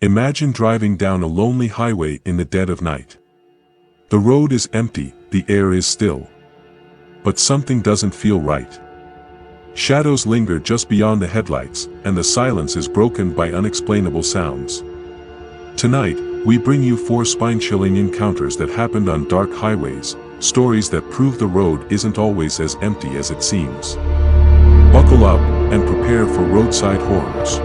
Imagine driving down a lonely highway in the dead of night. The road is empty, the air is still. But something doesn't feel right. Shadows linger just beyond the headlights, and the silence is broken by unexplainable sounds. Tonight, we bring you 4 spine-chilling encounters that happened on dark highways, stories that prove the road isn't always as empty as it seems. Buckle up, and prepare for roadside horrors.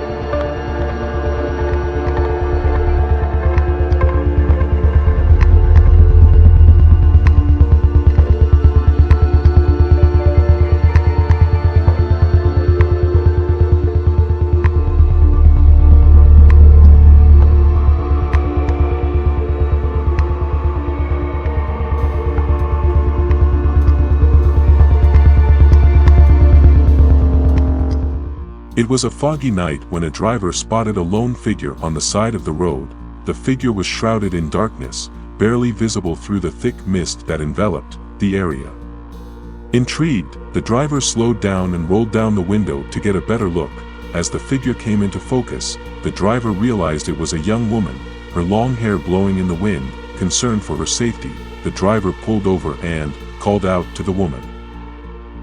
It was a foggy night when a driver spotted a lone figure on the side of the road. The figure was shrouded in darkness, barely visible through the thick mist that enveloped the area. Intrigued, the driver slowed down and rolled down the window to get a better look. As the figure came into focus, the driver realized it was a young woman, her long hair blowing in the wind. Concerned for her safety, the driver pulled over and called out to the woman.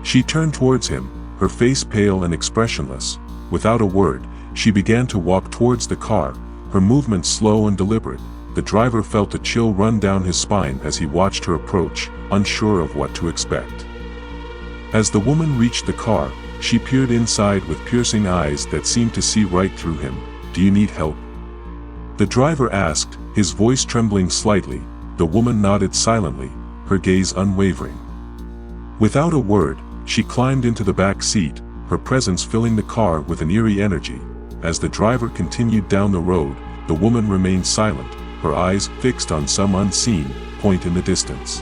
She turned towards him, her face pale and expressionless. Without a word, she began to walk towards the car, her movements slow and deliberate. The driver felt a chill run down his spine as he watched her approach, unsure of what to expect. As the woman reached the car, she peered inside with piercing eyes that seemed to see right through him. "Do you need help?" the driver asked, his voice trembling slightly. The woman nodded silently, her gaze unwavering. Without a word, she climbed into the back seat, her presence filling the car with an eerie energy. As the driver continued down the road, the woman remained silent, her eyes fixed on some unseen point in the distance.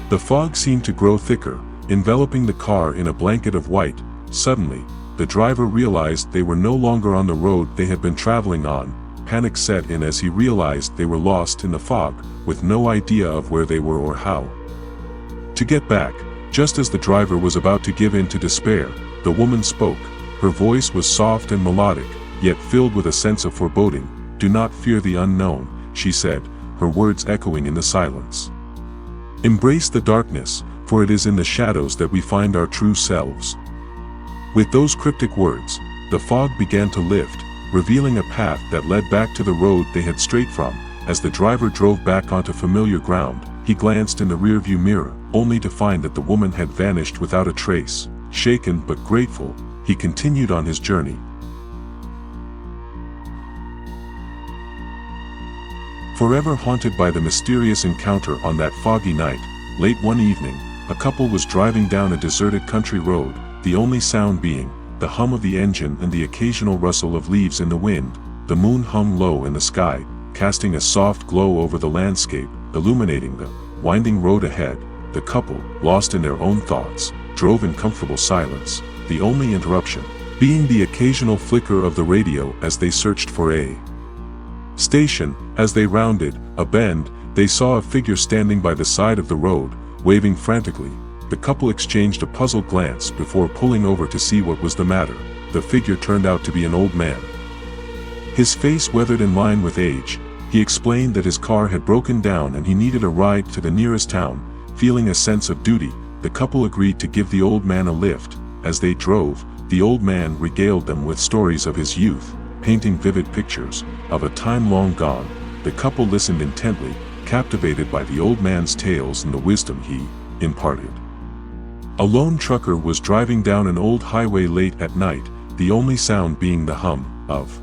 The fog seemed to grow thicker, enveloping the car in a blanket of white. Suddenly, the driver realized they were no longer on the road they had been traveling on. Panic set in as he realized they were lost in the fog, with no idea of where they were or how to get back. Just as the driver was about to give in to despair, the woman spoke. Her voice was soft and melodic, yet filled with a sense of foreboding. "Do not fear the unknown," she said, her words echoing in the silence. "Embrace the darkness, for it is in the shadows that we find our true selves." With those cryptic words, the fog began to lift, revealing a path that led back to the road they had strayed from. As the driver drove back onto familiar ground, he glanced in the rearview mirror, only to find that the woman had vanished without a trace. Shaken but grateful, he continued on his journey. Forever haunted by the mysterious encounter on that foggy night, late one evening, a couple was driving down a deserted country road, the only sound being the hum of the engine and the occasional rustle of leaves in the wind. The moon hung low in the sky, casting a soft glow over the landscape, illuminating the winding road ahead. The couple, lost in their own thoughts, drove in comfortable silence, the only interruption being the occasional flicker of the radio as they searched for a station. As they rounded a bend, they saw a figure standing by the side of the road, waving frantically. The couple exchanged a puzzled glance before pulling over to see what was the matter. The figure turned out to be an old man. His face weathered in line with age. He explained that his car had broken down and he needed a ride to the nearest town. Feeling a sense of duty, the couple agreed to give the old man a lift. As they drove, the old man regaled them with stories of his youth, painting vivid pictures of a time long gone. The couple listened intently, captivated by the old man's tales and the wisdom he imparted. A lone trucker was driving down an old highway late at night, the only sound being the hum of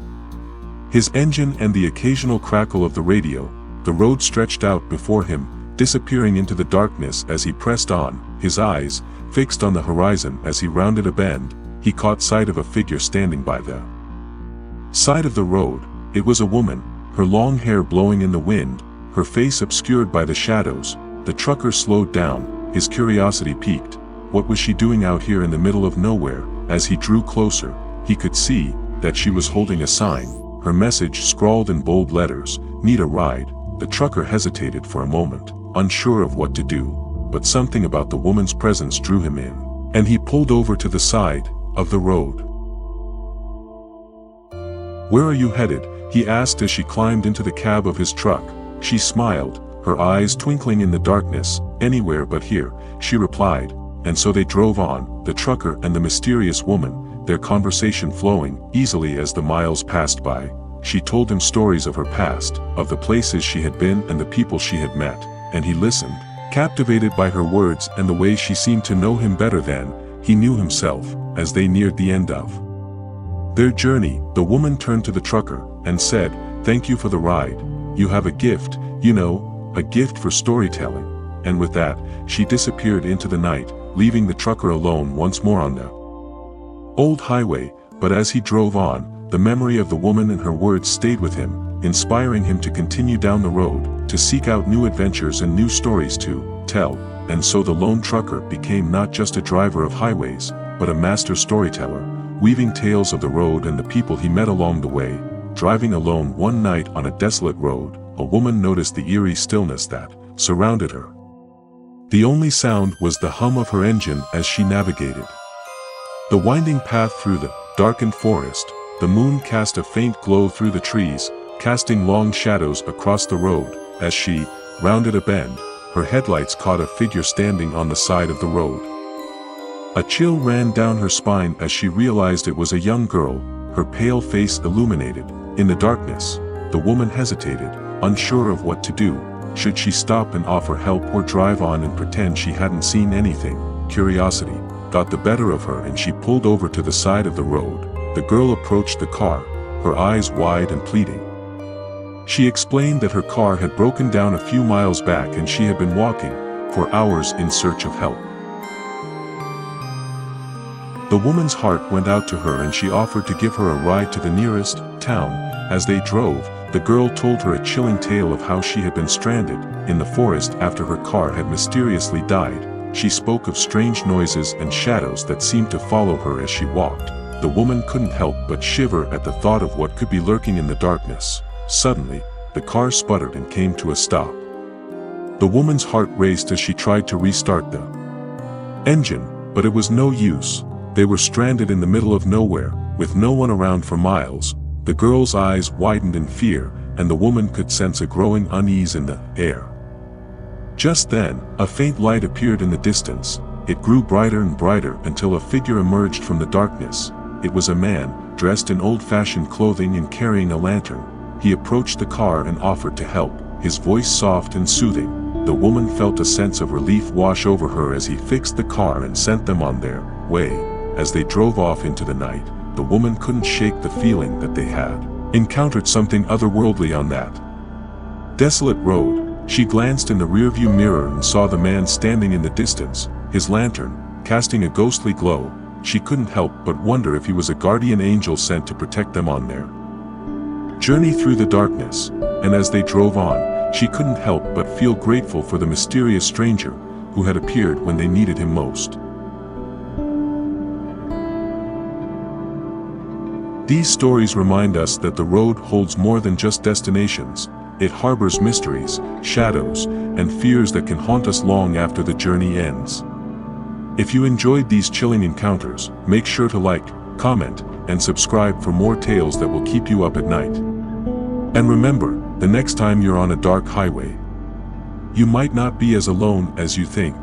his engine and the occasional crackle of the radio. The road stretched out before him, disappearing into the darkness as he pressed on, his eyes fixed on the horizon. As he rounded a bend, he caught sight of a figure standing by the side of the road. It was a woman, her long hair blowing in the wind, her face obscured by the shadows. The trucker slowed down, his curiosity piqued. What was she doing out here in the middle of nowhere? As he drew closer, he could see that she was holding a sign, her message scrawled in bold letters, "Need a ride." The trucker hesitated for a moment, unsure of what to do, but something about the woman's presence drew him in, and he pulled over to the side of the road. "Where are you headed?" he asked as she climbed into the cab of his truck. She smiled, her eyes twinkling in the darkness. "Anywhere but here," she replied. And so they drove on, the trucker and the mysterious woman, their conversation flowing easily as the miles passed by. She told him stories of her past, of the places she had been and the people she had met, and he listened, captivated by her words and the way she seemed to know him better than he knew himself. As they neared the end of their journey, the woman turned to the trucker and said, "Thank you for the ride. You have a gift, you know, a gift for storytelling." And with that, she disappeared into the night, leaving the trucker alone once more on the old highway. But as he drove on, the memory of the woman and her words stayed with him, inspiring him to continue down the road, to seek out new adventures and new stories to tell. And so the lone trucker became not just a driver of highways, but a master storyteller, weaving tales of the road and the people he met along the way. Driving alone one night on a desolate road, a woman noticed the eerie stillness that surrounded her. The only sound was the hum of her engine as she navigated the winding path through the darkened forest. The moon cast a faint glow through the trees, casting long shadows across the road. As she rounded a bend, her headlights caught a figure standing on the side of the road. A chill ran down her spine as she realized it was a young girl, her pale face illuminated. In the darkness, the woman hesitated, unsure of what to do. Should she stop and offer help or drive on and pretend she hadn't seen anything? Curiosity got the better of her and she pulled over to the side of the road. The girl approached the car, her eyes wide and pleading. She explained that her car had broken down a few miles back and she had been walking for hours in search of help. The woman's heart went out to her and she offered to give her a ride to the nearest town. As they drove, the girl told her a chilling tale of how she had been stranded in the forest after her car had mysteriously died. She spoke of strange noises and shadows that seemed to follow her as she walked. The woman couldn't help but shiver at the thought of what could be lurking in the darkness. Suddenly, the car sputtered and came to a stop. The woman's heart raced as she tried to restart the engine, but it was no use. They were stranded in the middle of nowhere, with no one around for miles. The girl's eyes widened in fear, and the woman could sense a growing unease in the air. Just then, a faint light appeared in the distance. It grew brighter and brighter until a figure emerged from the darkness. It was a man, dressed in old-fashioned clothing and carrying a lantern. He approached the car and offered to help, his voice soft and soothing. The woman felt a sense of relief wash over her as he fixed the car and sent them on their way. As they drove off into the night, the woman couldn't shake the feeling that they had encountered something otherworldly on that desolate road. She glanced in the rearview mirror and saw the man standing in the distance, his lantern casting a ghostly glow. She couldn't help but wonder if he was a guardian angel sent to protect them on their journey through the darkness. And as they drove on, she couldn't help but feel grateful for the mysterious stranger who had appeared when they needed him most. These stories remind us that the road holds more than just destinations. It harbors mysteries, shadows, and fears that can haunt us long after the journey ends. If you enjoyed these chilling encounters, make sure to like, comment, and subscribe for more tales that will keep you up at night. And remember, the next time you're on a dark highway, you might not be as alone as you think.